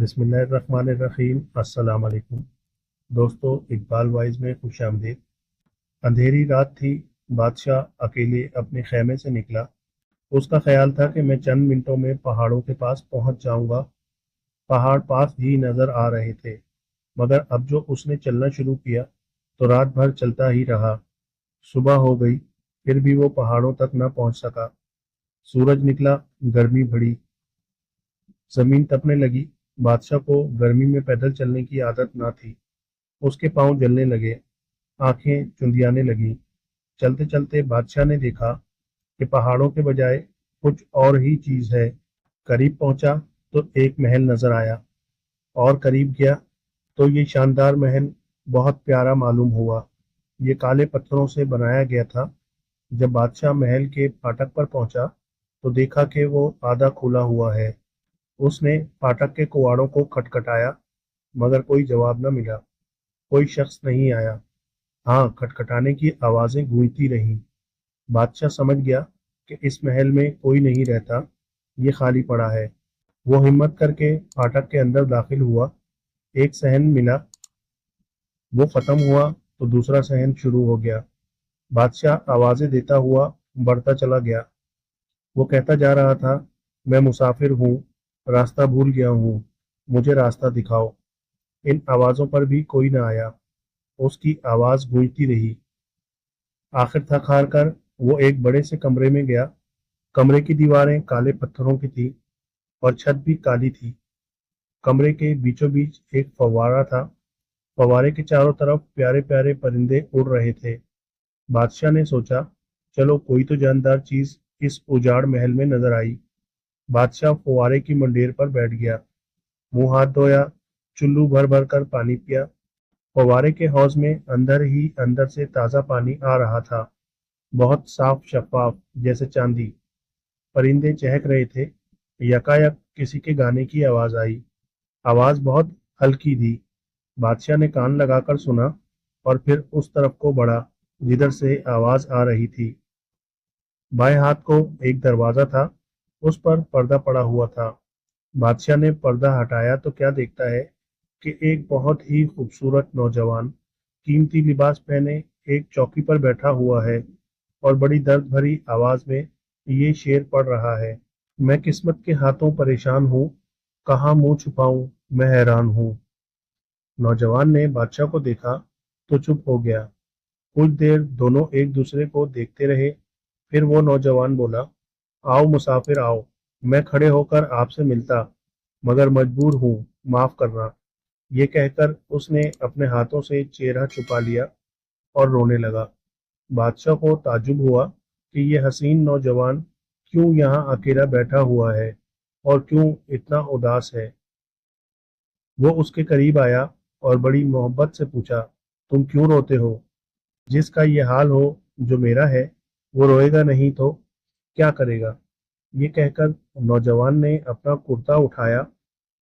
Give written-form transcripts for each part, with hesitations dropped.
بسم اللہ الرحمن الرحیم۔ السلام علیکم دوستو، اقبال وائز میں خوش آمدید۔ اندھیری رات تھی، بادشاہ اکیلے اپنے خیمے سے نکلا۔ اس کا خیال تھا کہ میں چند منٹوں میں پہاڑوں کے پاس پہنچ جاؤں گا۔ پہاڑ پاس ہی نظر آ رہے تھے، مگر اب جو اس نے چلنا شروع کیا تو رات بھر چلتا ہی رہا۔ صبح ہو گئی، پھر بھی وہ پہاڑوں تک نہ پہنچ سکا۔ سورج نکلا، گرمی بڑھی، زمین تپنے لگی۔ بادشاہ کو گرمی میں پیدل چلنے کی عادت نہ تھی۔ اس کے پاؤں جلنے لگے، آنکھیں چندیانے لگیں۔ چلتے چلتے بادشاہ نے دیکھا کہ پہاڑوں کے بجائے کچھ اور ہی چیز ہے۔ قریب پہنچا تو ایک محل نظر آیا، اور قریب گیا تو یہ شاندار محل بہت پیارا معلوم ہوا۔ یہ کالے پتھروں سے بنایا گیا تھا۔ جب بادشاہ محل کے پھاٹک پر پہنچا تو دیکھا کہ وہ آدھا کھلا ہوا ہے۔ اس نے پھاٹک کے کواڑوں کو کھٹکھٹایا، مگر کوئی جواب نہ ملا۔ کوئی شخص نہیں آیا۔ ہاں، کھٹکھٹانے کی آوازیں گونجتی رہیں۔ بادشاہ سمجھ گیا کہ اس محل میں کوئی نہیں رہتا، یہ خالی پڑا ہے۔ وہ ہمت کر کے پھاٹک کے اندر داخل ہوا۔ ایک صحن ملا، وہ ختم ہوا تو دوسرا صحن شروع ہو گیا۔ بادشاہ آوازیں دیتا ہوا بڑھتا چلا گیا۔ وہ کہتا جا رہا تھا، میں مسافر ہوں، راستہ بھول گیا ہوں، مجھے راستہ دکھاؤ۔ ان آوازوں پر بھی کوئی نہ آیا۔ اس کی آواز گونجتی رہی۔ آخر تھک ہار کر وہ ایک بڑے سے کمرے میں گیا۔ کمرے کی دیواریں کالے پتھروں کی تھی اور چھت بھی کالی تھی۔ کمرے کے بیچوں بیچ ایک فوارہ تھا۔ فوارے کے چاروں طرف پیارے پیارے پرندے اڑ رہے تھے۔ بادشاہ نے سوچا، چلو کوئی تو جاندار چیز اس اجاڑ محل میں نظر آئی۔ بادشاہ فوارے کی منڈیر پر بیٹھ گیا، منہ ہاتھ دھویا، چلو بھر بھر کر پانی پیا۔ فوارے کے حوض میں اندر ہی اندر سے تازہ پانی آ رہا تھا، بہت صاف شفاف جیسے چاندی۔ پرندے چہک رہے تھے۔ یکایک کسی کے گانے کی آواز آئی۔ آواز بہت ہلکی تھی۔ بادشاہ نے کان لگا کر سنا اور پھر اس طرف کو بڑھا جدھر سے آواز آ رہی تھی۔ بائیں ہاتھ کو ایک دروازہ تھا، اس پر پردہ پڑا ہوا تھا۔ بادشاہ نے پردہ ہٹایا تو کیا دیکھتا ہے کہ ایک بہت ہی خوبصورت نوجوان قیمتی لباس پہنے ایک چوکی پر بیٹھا ہوا ہے اور بڑی درد بھری آواز میں یہ شعر پڑھ رہا ہے، میں قسمت کے ہاتھوں پریشان ہوں، کہاں منہ چھپاؤں میں حیران ہوں۔ نوجوان نے بادشاہ کو دیکھا تو چپ ہو گیا۔ کچھ دیر دونوں ایک دوسرے کو دیکھتے رہے، پھر وہ نوجوان بولا، آؤ مسافر آؤ، میں کھڑے ہو کر آپ سے ملتا، مگر مجبور ہوں، معاف کرنا۔ یہ کہہ کر اس نے اپنے ہاتھوں سے چہرہ چھپا لیا اور رونے لگا۔ بادشاہ کو تعجب ہوا کہ یہ حسین نوجوان کیوں یہاں اکیلا بیٹھا ہوا ہے اور کیوں اتنا اداس ہے۔ وہ اس کے قریب آیا اور بڑی محبت سے پوچھا، تم کیوں روتے ہو؟ جس کا یہ حال ہو جو میرا ہے، وہ روئے گا نہیں تو کیا کرے گا؟ یہ کہہ کر نوجوان نے اپنا کرتا اٹھایا۔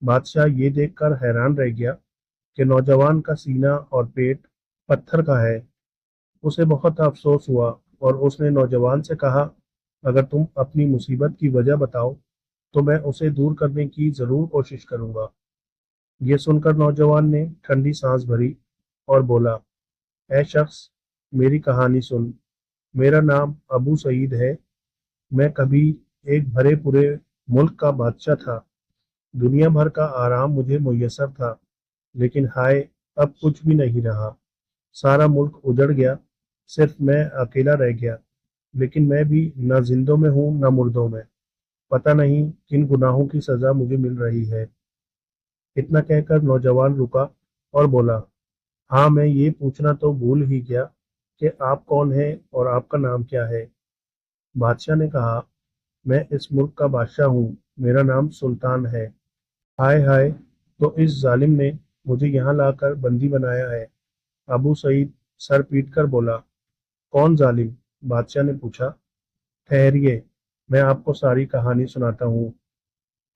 بادشاہ یہ دیکھ کر حیران رہ گیا کہ نوجوان کا سینہ اور پیٹ پتھر کا ہے۔ اسے بہت افسوس ہوا اور اس نے نوجوان سے کہا، اگر تم اپنی مصیبت کی وجہ بتاؤ تو میں اسے دور کرنے کی ضرور کوشش کروں گا۔ یہ سن کر نوجوان نے ٹھنڈی سانس بھری اور بولا، اے شخص، میری کہانی سن۔ میرا نام ابو سعید ہے۔ میں کبھی ایک بھرے پورے ملک کا بادشاہ تھا۔ دنیا بھر کا آرام مجھے میسر تھا، لیکن ہائے، اب کچھ بھی نہیں رہا۔ سارا ملک اجڑ گیا، صرف میں اکیلا رہ گیا، لیکن میں بھی نہ زندوں میں ہوں نہ مردوں میں۔ پتہ نہیں کن گناہوں کی سزا مجھے مل رہی ہے۔ اتنا کہہ کر نوجوان رکا اور بولا، ہاں، میں یہ پوچھنا تو بھول ہی گیا کہ آپ کون ہیں اور آپ کا نام کیا ہے؟ بادشاہ نے کہا، میں اس ملک کا بادشاہ ہوں، میرا نام سلطان ہے۔ ہائے ہائے، تو اس ظالم نے مجھے یہاں لا کر بندی بنایا ہے۔ ابو سعید سر پیٹ کر بولا، کون ظالم؟ بادشاہ نے پوچھا۔ ٹھہریے، میں آپ کو ساری کہانی سناتا ہوں۔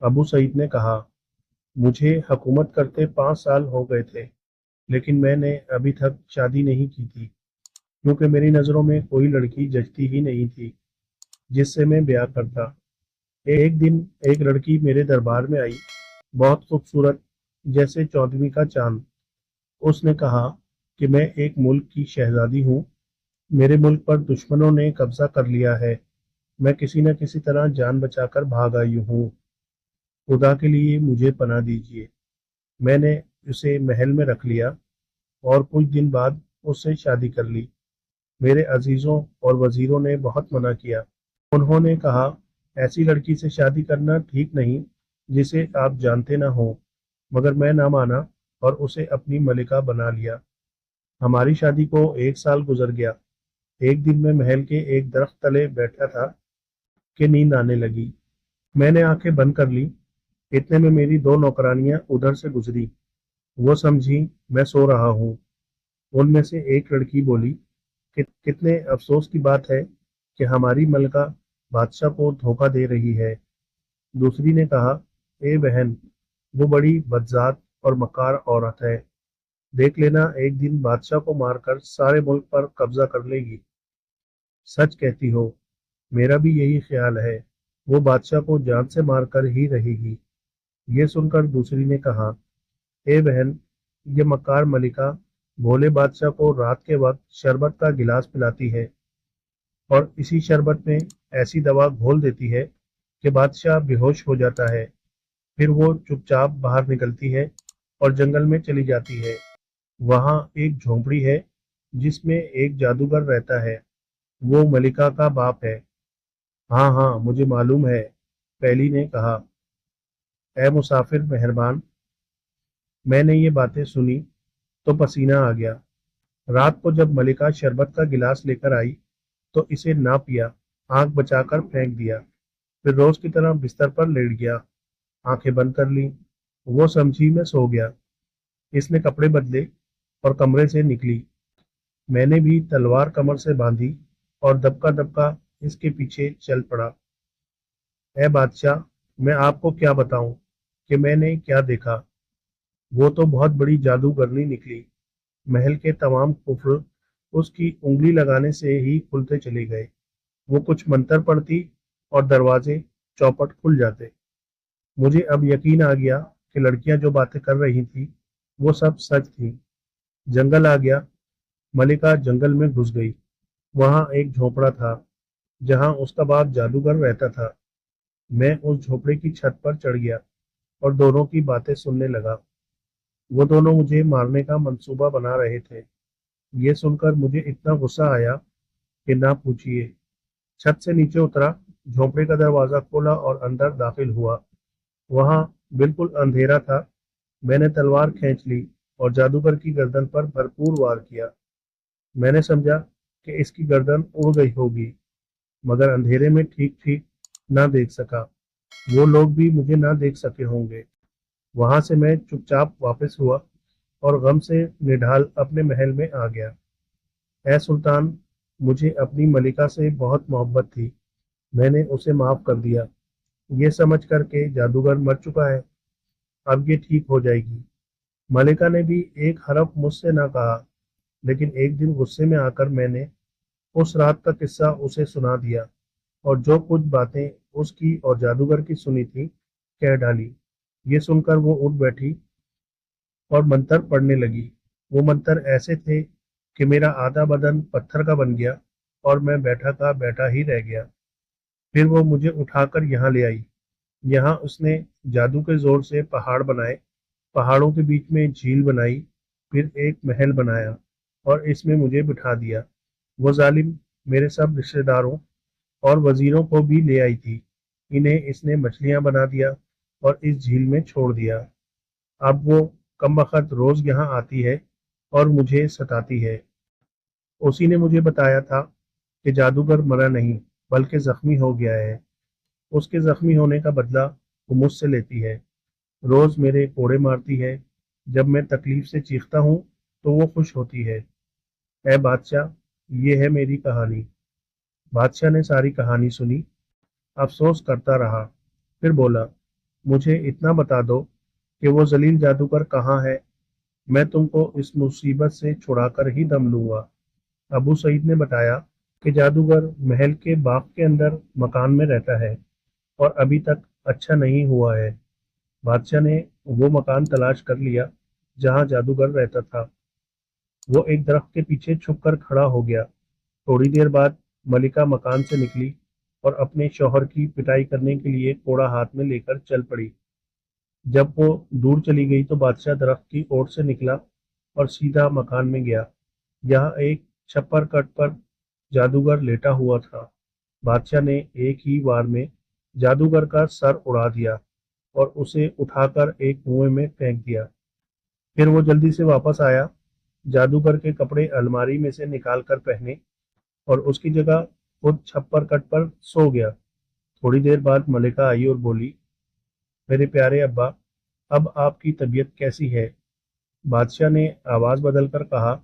ابو سعید نے کہا، مجھے حکومت کرتے 5 سال ہو گئے تھے، لیکن میں نے ابھی تک شادی نہیں کی تھی، کیونکہ میری نظروں میں کوئی لڑکی جچتی ہی نہیں تھی جس سے میں بیاہ کرتا۔ ایک دن ایک لڑکی میرے دربار میں آئی، بہت خوبصورت जैसे 14वीं का चांद। उसने कहा कि मैं एक मुल्क की शहजादी हूँ। मेरे मुल्क पर दुश्मनों ने कब्जा कर लिया है। मैं किसी न किसी तरह जान बचाकर भाग आई हूँ। खुदा के लिए मुझे पनाह दीजिए। मैंने उसे महल में रख लिया और कुछ दिन बाद उससे शादी कर ली। मेरे अजीजों और वजीरों ने बहुत मना किया। उन्होंने कहा, ऐसी लड़की से शादी करना ठीक नहीं जिसे आप जानते न हो। मगर मैं ना माना और उसे अपनी मलिका बना लिया। हमारी शादी को 1 साल गुजर गया। एक दिन मैं महल के एक दरख्त तले बैठा था कि नींद आने लगी। मैंने आंखें बंद कर ली। इतने में मेरी दो नौकरानियां उधर से गुजरी। वो समझी मैं सो रहा हूँ। उनमें से एक लड़की बोली कि कितने अफसोस की बात है कि हमारी मलका बादशाह को धोखा दे रही है। दूसरी ने कहा, ए बहन, वो बड़ी बदजात और मकार औरत है। देख लेना, एक दिन बादशाह को मारकर सारे मुल्क पर कब्जा कर लेगी। सच कहती हो, मेरा भी यही ख्याल है। वो बादशाह को जान से मारकर ही रहेगी। ये सुनकर दूसरी ने कहा, ए बहन, ये मक्कार मलिका भोले बादशाह को रात के वक्त शरबत का गिलास पिलाती है और इसी शरबत में ऐसी दवा घोल देती है कि बादशाह बेहोश हो जाता है। फिर वो चुपचाप बाहर निकलती है और जंगल में चली जाती है। वहाँ एक झोंपड़ी है जिसमें एक जादूगर रहता है। वो मलिका का बाप है। हाँ हाँ, मुझे मालूम है, पहली ने कहा। ए मुसाफिर मेहरबान, मैंने ये बातें सुनी तो पसीना आ गया। रात को जब मलिका शरबत का गिलास लेकर आई तो इसे ना पिया, आंख बचाकर फेंक दिया। फिर रोज की तरह बिस्तर पर लेट गया, आंखें बंद कर ली। वो समझी मैं सो गया। इसने कपड़े बदले और कमरे से निकली। मैंने भी तलवार कमर से बांधी और दबका दबका इसके पीछे चल पड़ा। ए बादशाह, मैं आपको क्या बताऊं कि मैंने क्या देखा। वो तो बहुत बड़ी जादूगरनी निकली। महल के तमाम कुफल उसकी उंगली लगाने से ही खुलते चले गए। वो कुछ मंत्र पढ़ती और दरवाजे चौपट खुल जाते। मुझे अब यकीन आ गया कि लड़कियां जो बातें कर रही थी वो सब सच थी। जंगल आ गया। मलिका जंगल में घुस गई। वहां एक झोपड़ा था जहां उसका बाप जादूगर रहता था। मैं उस झोपड़े की छत पर चढ़ गया और दोनों की बातें सुनने लगा। वो दोनों मुझे मारने का मंसूबा बना रहे थे। ये सुनकर मुझे इतना गुस्सा आया कि ना पूछिए। छत से नीचे उतरा, झोंपड़े का दरवाजा खोला और अंदर दाखिल हुआ। वहां बिल्कुल अंधेरा था। मैंने तलवार खींच ली और जादूगर की गर्दन पर भरपूर वार किया। मैंने समझा कि इसकी गर्दन उड़ गई होगी, मगर अंधेरे में ठीक ठीक ना देख सका। वो लोग भी मुझे ना देख सके होंगे। वहां से मैं चुपचाप वापस हुआ और गम से निढाल अपने महल में आ गया। ए सुल्तान, मुझे अपनी मलिका से बहुत मोहब्बत थी। मैंने उसे माफ कर दिया, ये समझ कर के जादूगर मर चुका है। अब ये ठीक हो जाएगी। मलिका ने भी एक हरफ मुझसे ना कहा, लेकिन एक दिन गुस्से में आकर मैंने उस रात का किस्सा उसे सुना दिया और जो कुछ बातें उसकी और जादूगर की सुनी थी कह डाली। ये सुनकर वो उठ बैठी और मंत्र पढ़ने लगी। वो मंत्र ऐसे थे कि मेरा आधा बदन पत्थर का बन गया और मैं बैठा का बैठा ही रह गया। फिर वो मुझे उठाकर यहाँ ले आई। यहाँ उसने जादू के जोर से पहाड़ बनाए, पहाड़ों के बीच में झील बनाई, फिर एक महल बनाया और इसमें मुझे बिठा दिया। वो जालिम मेरे सब रिश्तेदारों और वजीरों को भी ले आई थी। इन्हें इसने मछलियां बना दिया और इस झील में छोड़ दिया। अब वो कमबख्त रोज यहाँ आती है और मुझे सताती है। उसी ने मुझे बताया था कि जादूगर मरा नहीं बल्कि जख्मी हो गया है। उसके जख्मी होने का बदला वो मुझसे लेती है। रोज मेरे कोड़े मारती है। जब मैं तकलीफ से चीखता हूँ तो वो खुश होती है। ऐ बादशाह, ये है मेरी कहानी। बादशाह ने सारी कहानी सुनी, अफसोस करता रहा। फिर बोला, मुझे इतना बता दो कि वो जलील जादूगर कहाँ है। मैं तुमको इस मुसीबत से छुड़ाकर ही दम लूंगा। अबू सईद ने बताया कि जादूगर महल के बाग के अंदर मकान में रहता है और अभी तक अच्छा नहीं हुआ है। बादशाह ने वो मकान तलाश कर लिया जहां जादूगर रहता था। वो एक दरख्त के पीछे छुपकर खड़ा हो गया। थोड़ी देर बाद मलिका मकान से निकली और अपने शौहर की पिटाई करने के लिए कोड़ा हाथ में लेकर चल पड़ी। जब वो दूर चली गई तो बादशाह दरख्त की ओर से निकला और सीधा मकान में गया। यहाँ एक छप्पर कट पर जादूगर लेटा हुआ था। बादशाह ने एक ही वार में जादूगर का सर उड़ा दिया और उसे उठाकर एक कुएं में फेंक दिया। फिर वो जल्दी से वापस आया, जादूगर के कपड़े अलमारी में से निकाल कर पहने और उसकी जगह खुद छप्पर कट पर सो गया। थोड़ी देर बाद मलिका आई और बोली, मेरे प्यारे अब्बा, अब आपकी तबीयत कैसी है? बादशाह ने आवाज बदलकर कहा,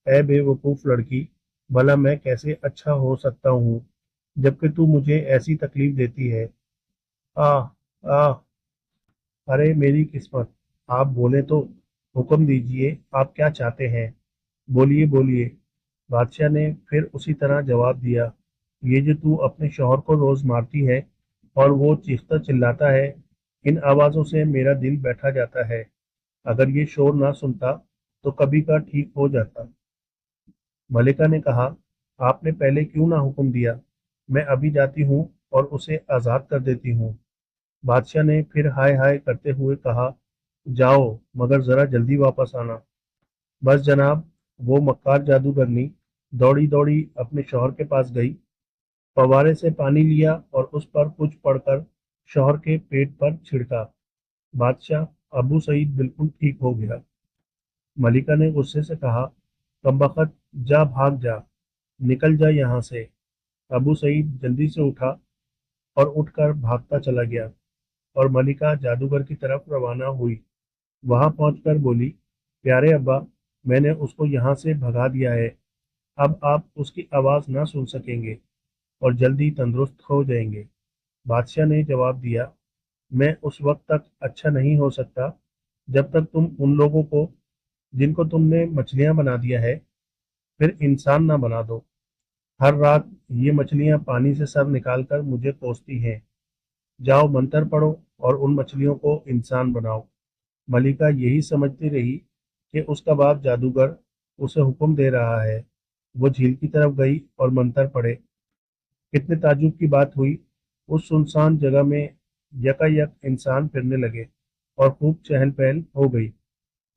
ए बेवकूफ लड़की, भला मैं कैसे अच्छा हो सकता हूँ जबकि तू मुझे ऐसी तकलीफ देती है। आह आह, अरे मेरी किस्मत, आप बोले तो। हुक्म दीजिए, आप क्या चाहते हैं? बोलिए बोलिए। बादशाह ने फिर उसी तरह जवाब दिया, ये जो तू अपने शौहर को रोज मारती है और वो चीखता चिल्लाता है, इन आवाजों से मेरा दिल बैठा जाता है। अगर ये शोर ना सुनता तो कभी का ठीक हो जाता। मलिका ने कहा, आपने पहले क्यों ना हुक्म दिया? मैं अभी जाती हूँ और उसे आजाद कर देती हूँ। बादशाह ने फिर हाय हाय करते हुए कहा, जाओ, मगर जरा जल्दी वापस आना। बस जनाब, वो मक्कार जादूगरनी दौड़ी दौड़ी अपने शौहर के पास गई, फव्वारे से पानी लिया और उस पर कुछ पड़कर शौहर के पेट पर छिड़का। बादशाह अबू सईद बिल्कुल ठीक हो गया। मलिका ने गुस्से से कहा, कमबख्त, जा भाग जा, निकल जा यहाँ से। अबू सईद जल्दी से उठा और उठकर भागता चला गया और मलिका जादूगर की तरफ रवाना हुई। वहां पहुंचकर बोली, प्यारे अब्बा, मैंने उसको यहाँ से भगा दिया है। अब आप उसकी आवाज ना सुन सकेंगे और जल्दी तंदुरुस्त हो जाएंगे। बादशाह ने जवाब दिया, मैं उस वक्त तक अच्छा नहीं हो सकता जब तक तुम उन लोगों को जिनको तुमने मछलियां बना दिया है फिर इंसान ना बना दो। हर रात ये मछलियां पानी से सर निकालकर मुझे कोसती हैं। जाओ, मंत्र पढ़ो और उन मछलियों को इंसान बनाओ। मलिका यही समझती रही कि उसका बाप जादूगर उसे हुक्म दे रहा है। वो झील की तरफ गई और मंत्र पढ़े। कितने ताज्जुब की बात हुई, उस सुनसान जगह में यकायक इंसान फिरने लगे और खूब चहल पहल हो गई।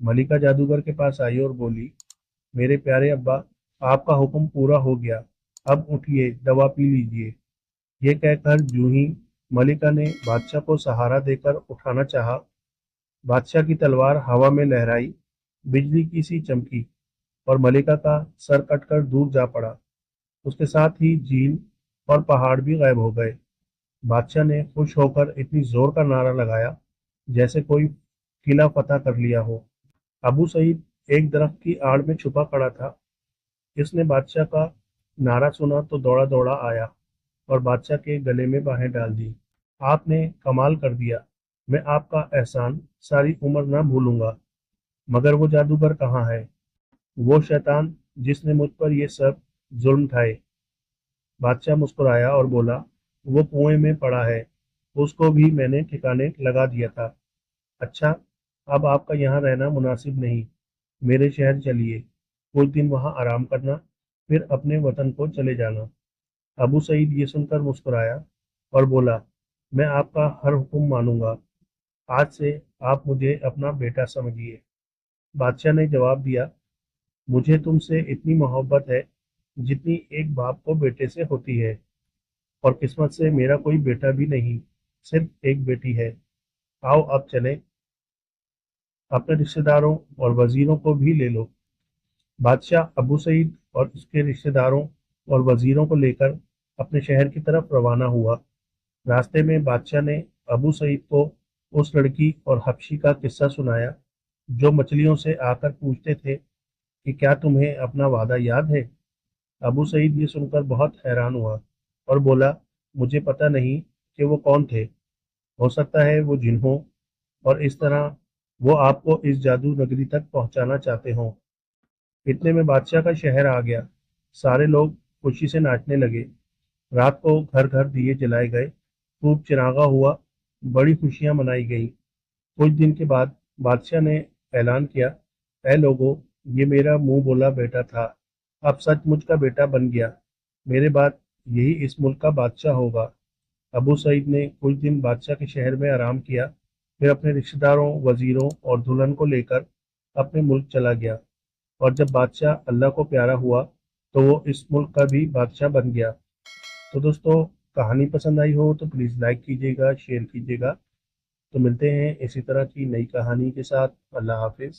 मलिका जादूगर के पास आई और बोली, मेरे प्यारे अब्बा, आपका हुक्म पूरा हो गया। अब उठिए, दवा पी लीजिए। ये कहकर जूं ही मलिका ने बादशाह को सहारा देकर उठाना चाहा, बादशाह की तलवार हवा में लहराई, बिजली की सी चमकी और मलिका का सर कटकर दूर जा पड़ा। उसके साथ ही झील और पहाड़ भी गायब हो गए। बादशाह ने खुश होकर इतनी जोर का नारा लगाया जैसे कोई किला फतह कर लिया हो। अबू सईद एक दरख्त की आड़ में छुपा खड़ा था। इसने बादशाह का नारा सुना तो दौड़ा दौड़ा आया और बादशाह के गले में बाहें डाल दी। आपने कमाल कर दिया, मैं आपका एहसान सारी उम्र ना भूलूंगा। मगर वो जादूगर कहाँ है? वो शैतान जिसने मुझ पर ये सब जुल्म ढाए? बादशाह मुस्कुराया और बोला, वो कुएं में पड़ा है, उसको भी मैंने ठिकाने लगा दिया था। अच्छा, अब आपका यहाँ रहना मुनासिब नहीं, मेरे शहर चलिए, कुछ दिन वहाँ आराम करना, फिर अपने वतन को चले जाना। अबू सईद ये सुनकर मुस्कुराया और बोला, मैं आपका हर हुक्म मानूंगा। आज से आप मुझे अपना बेटा समझिए। बादशाह ने जवाब दिया, मुझे तुमसे इतनी मोहब्बत है जितनी एक बाप को बेटे से होती है, और किस्मत से मेरा कोई बेटा भी नहीं, सिर्फ एक बेटी है। आओ अब चलें, अपने रिश्तेदारों और वजीरों को भी ले लो। बादशाह अबू सईद और उसके रिश्तेदारों और वजीरों को लेकर अपने शहर की तरफ रवाना हुआ। रास्ते में बादशाह ने अबू सईद को उस लड़की और हबशी का किस्सा सुनाया जो मछलियों से आकर पूछते थे कि क्या तुम्हें अपना वादा याद है? अबू सईद ये सुनकर बहुत हैरान हुआ और बोला, मुझे पता नहीं कि वो कौन थे। हो सकता है वो जिन हों और इस तरह वो आपको इस जादू नगरी तक पहुंचाना चाहते हों। इतने में बादशाह का शहर आ गया। सारे लोग खुशी से नाचने लगे। रात को घर घर दिए जलाए गए, खूब चिरागा हुआ, बड़ी खुशियां मनाई गई। कुछ दिन के बाद बादशाह ने ऐलान किया, "ऐ लोगों, ये मेरा मुंह बोला बेटा था, अब सचमुच का बेटा बन गया। मेरे बाद यही इस मुल्क का बादशाह होगा।" अबू सईद ने कुछ दिन बादशाह के शहर में आराम किया, फिर अपने रिश्तेदारों, वजीरों और दुल्हन को लेकर अपने मुल्क चला गया। और जब बादशाह अल्लाह को प्यारा हुआ तो वो इस मुल्क का भी बादशाह बन गया। तो दोस्तों, कहानी पसंद आई हो तो प्लीज़ लाइक कीजिएगा, शेयर कीजिएगा। तो मिलते हैं इसी तरह की नई कहानी के साथ। अल्लाह हाफिज़।